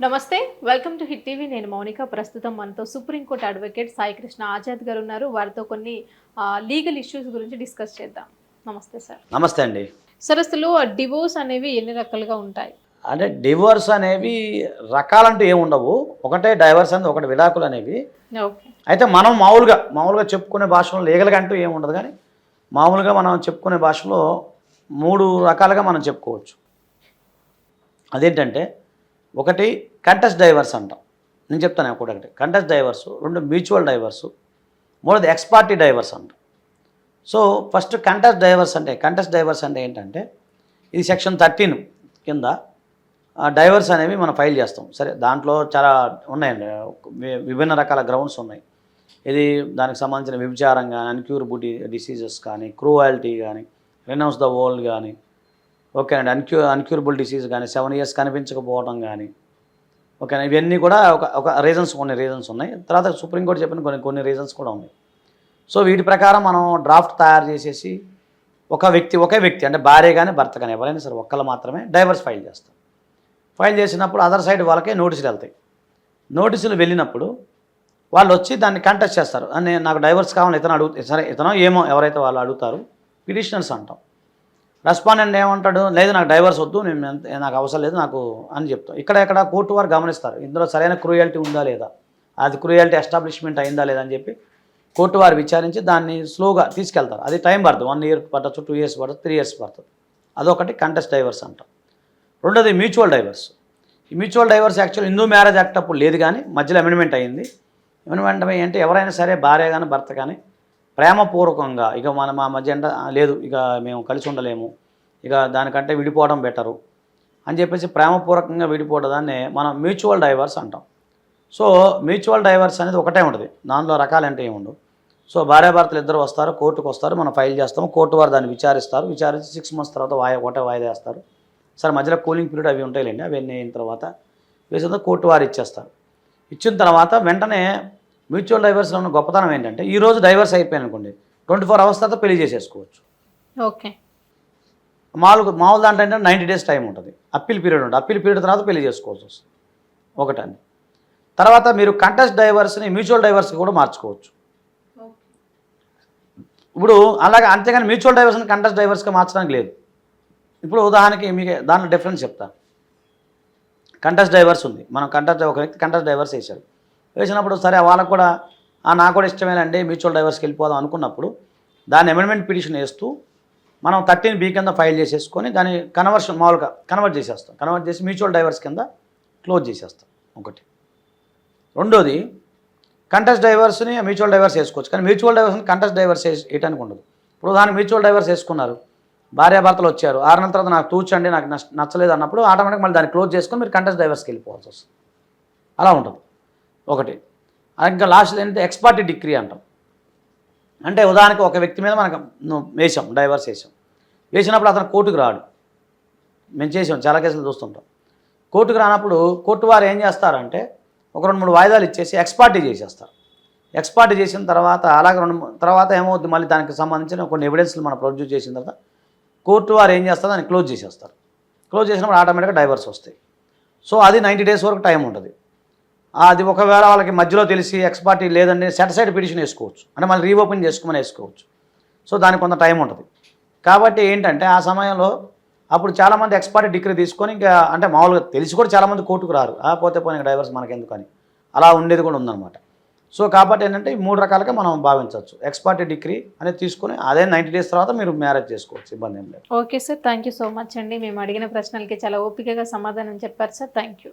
నమస్తే, welcome to hit TV. నేను మౌనిక. ప్రస్తుతం మనతో సుప్రీంకోర్టు అడ్వకేట్ సాయి కృష్ణ ఆజాద్ గారు ఉన్నారు. వారితో కొన్ని లీగల్ ఇష్యూస్ గురించి డిస్కస్ చేద్దాం. నమస్తే సార్. నమస్తే అండి. సార్, అసలు డివోర్స్ అనేవి ఎన్ని రకాలుగా ఉంటాయి? అంటే డివోర్స్ అనేవి రకాలంటూ ఏముండవు. ఒకటే డైవర్స్ అనేది, ఒకటి విడాకులు అనేవి. ఓకే. అయితే మనం మామూలుగా చెప్పుకునే భాషలో లీగల్గా అంటూ ఏముండదు, కానీ మామూలుగా మనం చెప్పుకునే భాషలో 3 రకాలుగా మనం చెప్పుకోవచ్చు. అదేంటంటే, ఒకటి కంటెస్ట్ డైవర్స్ అంటాం. నేను చెప్తాను ఒకటి contest divorce, 2 mutual divorce, 3 X party divorce అంటాం. సో ఫస్ట్ కంటెస్ట్ డైవర్స్ అంటే ఏంటంటే, ఇది సెక్షన్ 13 కింద డైవర్స్ అనేవి మనం ఫైల్ చేస్తాం. సరే, దాంట్లో చాలా ఉన్నాయండి, విభిన్న రకాల గ్రౌండ్స్ ఉన్నాయి. ఇది దానికి సంబంధించిన వ్యభిచారం కానీ, అన్క్యూరబుల్ డిసీజెస్ కానీ, క్రూవాలిటీ కానీ, రెనౌన్స్ ద వరల్డ్ కానీ, ఓకేనండి, అన్క్యూరబుల్ డిసీజ్ కానీ, 7 years కనిపించకపోవడం కానీ, ఓకేనా, ఇవన్నీ కూడా కొన్ని రీజన్స్ ఉన్నాయి. తర్వాత సుప్రీంకోర్టు చెప్పిన కొన్ని రీజన్స్ కూడా ఉన్నాయి. సో వీటి ప్రకారం మనం డ్రాఫ్ట్ తయారు చేసేసి ఒకే వ్యక్తి అంటే భార్య కానీ భర్త కానీ ఎవరైనా సరే ఒక్కళ్ళు మాత్రమే డైవర్స్ ఫైల్ చేస్తారు. ఫైల్ చేసినప్పుడు అదర్ సైడ్ వాళ్ళకే నోటీసులు వెళ్తాయి. నోటీసులు వెళ్ళినప్పుడు వాళ్ళు వచ్చి దాన్ని కంటెస్ట్ చేస్తారు. అని నాకు డైవర్స్ కావాలి, ఇతనో ఏమో ఎవరైతే వాళ్ళు అడుగుతారు, పిటిషనర్స్ అంటాం. రెస్పాండెంట్ ఏమంటాడు, లేదు నాకు డైవర్స్ వద్దు, నాకు అవసరం లేదు నాకు అని చెప్తాం. ఇక్కడ కోర్టు వారు గమనిస్తారు, ఇందులో సరైన క్రూయాలిటీ ఉందా లేదా, అది క్రూయాలిటీ ఎస్టాబ్లిష్మెంట్ అయిందా లేదా అని చెప్పి కోర్టు వారు విచారించి దాన్ని స్లోగా తీసుకెళ్తారు. అది టైం పడుతుంది, 1 year పట్టచ్చు, 2 years పడుతుంది, 3 years పడుతుంది. అదొకటి కంటెస్ట్ డైవర్స్ అంటాం. రెండోది మ్యూచువల్ డైవర్స్. ఈ mutual divorce actual Hindu marriage act అప్పుడు లేదు, కానీ మధ్యలో అమెండ్మెంట్ అయింది. అమెండ్మెంట్ అంటే ఎవరైనా సరే భార్య కానీ భర్త కానీ ప్రేమపూర్వకంగా ఇక మా మధ్య లేదు, ఇక మేము కలిసి ఉండలేము, ఇక దానికంటే విడిపోవడం బెటరు అని చెప్పేసి ప్రేమపూర్వకంగా విడిపోవడాన్ని మనం మ్యూచువల్ డైవర్స్ అంటాం. సో మ్యూచువల్ డైవర్స్ అనేది ఒకటే ఉంటుంది, దానిలో రకాలంటే ఏముండవు. సో భార్యాభర్తలు ఇద్దరు వస్తారు, కోర్టుకు వస్తారు, మనం ఫైల్ చేస్తాము, కోర్టు వారు దాన్ని విచారించి 6 months తర్వాత ఒకటే వాయిదా వేస్తారు. సరే, మధ్యలో కూలింగ్ పీరియడ్ అవి ఉంటాయిలేండి, అవన్నీ అయిన తర్వాత వేసిన కోర్టు వారు ఇచ్చేస్తారు. ఇచ్చిన తర్వాత వెంటనే మ్యూచువల్ డైవర్స్లో ఉన్న గొప్పతనం ఏంటంటే, ఈరోజు డైవర్స్ అయిపోయాను అనుకోండి, 24 hours తర్వాత పెళ్లి చేసేసుకోవచ్చు. ఓకే. మామూలు దాంట్లో ఏంటంటే 90 days టైం ఉంటుంది, అప్పీల్ పీరియడ్ ఉంటుంది. అప్పీల్ పీరియడ్ తర్వాత పెళ్లి చేసుకోవచ్చు వస్తుంది ఒకటండి. తర్వాత మీరు కంటెస్ట్ డైవర్స్ని మ్యూచువల్ డైవర్స్కి కూడా మార్చుకోవచ్చు. ఇప్పుడు అలాగే, అంతేగాని మ్యూచువల్ డైవర్స్ని కంటెస్ట్ డైవర్స్గా మార్చడానికి లేదు. ఇప్పుడు ఉదాహరణకి మీకు దాంట్లో డిఫరెన్స్ చెప్తాను. కంటెస్ట్ డైవర్స్ ఉంది, మనం ఒక వ్యక్తి కంటెస్ట్ డైవర్స్ వేసినప్పుడు సరే వాళ్ళకు కూడా నాకు కూడా ఇష్టమేనండి మ్యూచువల్ డైవర్స్కి వెళ్ళిపోదాం అనుకున్నప్పుడు దాన్ని అమెండ్మెంట్ పిటిషన్ వేస్తూ మనం 13B కింద ఫైల్ చేసేసుకొని దాన్ని కన్వర్ట్ చేసేస్తాం. కన్వర్ట్ చేసి మ్యూచువల్ డైవర్స్ కింద క్లోజ్ చేసేస్తాం ఒకటి. రెండోది, కంటెస్ట్ డైవర్స్ని మ్యూచువల్ డైవర్స్ వేసుకోవచ్చు, కానీ మ్యూచువల్ డైవర్స్ని కంటెస్ట్ డైవర్స్ వేయడానికి ఉండదు. ఇప్పుడు దాన్ని మ్యూచువల్ డైవర్స్ వేసుకున్నారు, భార్యాభర్తలు వచ్చారు, 6 నెలల తర్వాత నాకు తూచండి, నాకు నచ్చలేదు అన్నప్పుడు ఆటోమేటిక్ మళ్ళీ దాన్ని క్లోజ్ చేసుకొని మీరు కంటెస్ట్ డైవర్స్కి వెళ్ళిపోవాల్సి వస్తుంది. అలా ఉంటుంది ఒకటి. ఇంకా లాస్ట్ ఏంటంటే ఎక్స్ పార్టీ డిక్రీ అంటాం. అంటే ఉదాహరణకి ఒక వ్యక్తి మీద మనకు డైవర్స్ వేసినప్పుడు అతను కోర్టుకు రాడు. మేము చాలా కేసులు చూస్తుంటాం. కోర్టుకు రానప్పుడు కోర్టు వారు ఏం చేస్తారంటే ఒక 2-3 వాయిదాలు ఇచ్చేసి ఎక్స్ పార్టీ చేసేస్తారు. ఎక్స్ పార్టీ చేసిన తర్వాత అలాగే తర్వాత ఏమవుద్ది, మళ్ళీ దానికి సంబంధించిన కొన్ని ఎవిడెన్స్లు మనం ప్రొడ్యూస్ చేసిన తర్వాత కోర్టు వారు ఏం చేస్తారు, దాన్ని క్లోజ్ చేసేస్తారు. క్లోజ్ చేసినప్పుడు ఆటోమేటిక్గా డైవర్స్ వస్తాయి. సో అది 90 days వరకు టైం ఉంటుంది. అది ఒకవేళ వాళ్ళకి మధ్యలో తెలిసి ఎక్స్ పార్టీ లేదండి సెటిసైడ్ పిటిషన్ వేసుకోవచ్చు, అంటే మళ్ళీ రీఓపెన్ చేసుకోమని వేసుకోవచ్చు. సో దానికి కొంత టైం ఉంటుంది. కాబట్టి ఏంటంటే ఆ సమయంలో అప్పుడు చాలామంది ఎక్స్ పార్టీ డిగ్రీ తీసుకొని ఇంకా అంటే మామూలుగా తెలిసి కూడా చాలామంది కోర్టుకు రారు, పోతే పోనీ డైవర్స్ మనకెందుకని అలా ఉండేది కూడా ఉందన్నమాట. సో కాబట్టి ఏంటంటే ఈ 3 రకాలుగా మనం భావించవచ్చు. ఎక్స్ పార్టీ డిగ్రీ అనేది తీసుకొని అదే 90 days తర్వాత మీరు మ్యారేజ్ చేసుకోవచ్చు, ఇబ్బంది ఏం లేదు. Okay sir, thank you so much అండి. మేము అడిగిన ప్రశ్నలకి చాలా ఓపికగా సమాధానం చెప్పారు సార్. Thank you.